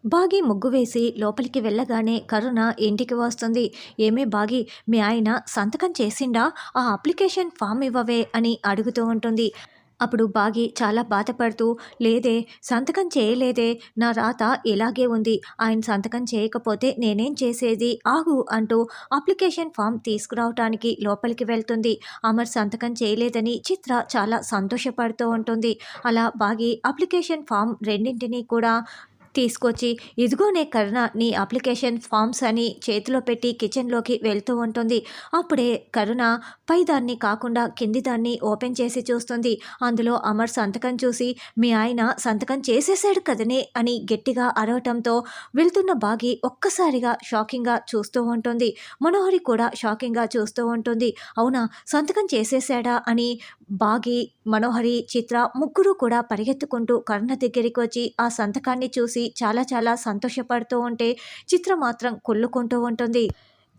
బాగి ముగ్గు వేసి లోపలికి వెళ్ళగానే కరుణ ఇంటికి వస్తుంది. "ఏమే బాగి, మీ ఆయన సంతకం చేసిండా? ఆ అప్లికేషన్ ఫామ్ ఇవ్వవే" అని అడుగుతూ ఉంటుంది. అప్పుడు బాగి చాలా బాధపడుతూ, "లేదే, సంతకం చేయలేదే, నా రాత ఇలాగే ఉంది. ఆయన సంతకం చేయకపోతే నేనేం చేసేది, ఆగు" అంటూ అప్లికేషన్ ఫామ్ తీసుకురావటానికి లోపలికి వెళ్తుంది. అమర్ సంతకం చేయలేదని చిత్ర చాలా సంతోషపడుతూ ఉంటుంది. అలా బాగి అప్లికేషన్ ఫామ్ రెండింటినీ కూడా తీసుకొచ్చి, "ఇదిగోనే కరుణ, నీ అప్లికేషన్ ఫామ్స్" అని చేతిలో పెట్టి కిచెన్లోకి వెళ్తూ ఉంటుంది. అప్పుడే కరుణ పైదాన్ని కాకుండా కింది దాన్ని ఓపెన్ చేసి చూస్తుంది. అందులో అమర్ సంతకం చూసి, "మీ ఆయన సంతకం చేసేసాడు కదనే" అని గట్టిగా అరవటంతో వెళ్తున్న బాగి ఒక్కసారిగా షాకింగ్గా చూస్తూ ఉంటుంది. మనోహరి కూడా షాకింగ్గా చూస్తూ ఉంటుంది. "అవునా, సంతకం చేసేసాడా" అని బాగి, మనోహరి, చిత్ర ముగ్గురు కూడా పరిగెత్తుకుంటూ కరుణ దగ్గరికి వచ్చి ఆ సంతకాన్ని చూసి చాలా చాలా సంతోషపడుతూ ఉంటే, చిత్ర మాత్రం కుళ్ళుకుంటూ ఉంటుంది.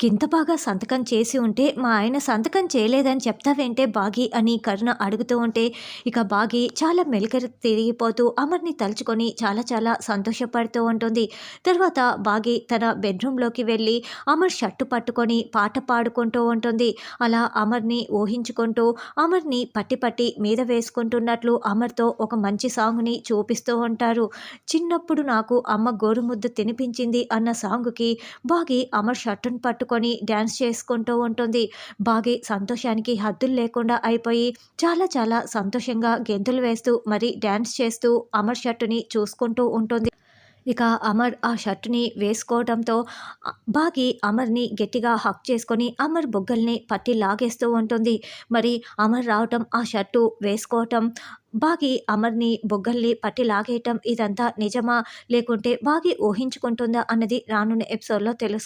"గింత బాగా సంతకం చేసి ఉంటే మా ఆయన సంతకం చేయలేదని చెప్తావేంటే బాగి" అని కరుణ అడుగుతూ ఉంటే, ఇక బాగి చాలా మెలికలు తిరిగిపోతూ అమర్ని తలుచుకొని చాలా చాలా సంతోషపడుతూ ఉంటుంది. తర్వాత బాగి తన బెడ్రూమ్లోకి వెళ్ళి అమర్ షర్టు పట్టుకొని పాట పాడుకుంటూ ఉంటుంది. అలా అమర్ని ఊహించుకుంటూ అమర్ని పట్టి పట్టి మీద వేసుకుంటున్నట్లు అమర్తో ఒక మంచి సాంగ్ని చూపిస్తూ ఉంటారు. "చిన్నప్పుడు నాకు అమ్మ గోరుముద్ద తినిపించింది" అన్న సాంగుకి బాగి అమర్ షర్టును పట్టుకొని డ్యాన్స్ చేసుకుంటూ ఉంటుంది. బాగి సంతోషానికి హద్దులు లేకుండా అయిపోయి చాలా చాలా సంతోషంగా గెంతులు వేస్తూ మరి డ్యాన్స్ చేస్తూ అమర్ షర్టుని చూసుకుంటూ ఉంటుంది. ఇక అమర్ ఆ షర్టుని వేసుకోవడంతో బాగి అమర్ని గట్టిగా హక్ చేసుకొని అమర్ బుగ్గల్ని పట్టి లాగేస్తూ ఉంటుంది. మరి అమర్ రావటం, ఆ షర్టు వేసుకోవటం, బాగి అమర్ని బుగ్గల్ని పట్టి లాగేయటం, ఇదంతా నిజమా లేకుంటే బాగి ఊహించుకుంటుందా అన్నది రానున్న ఎపిసోడ్లో తెలుసుకుందాం.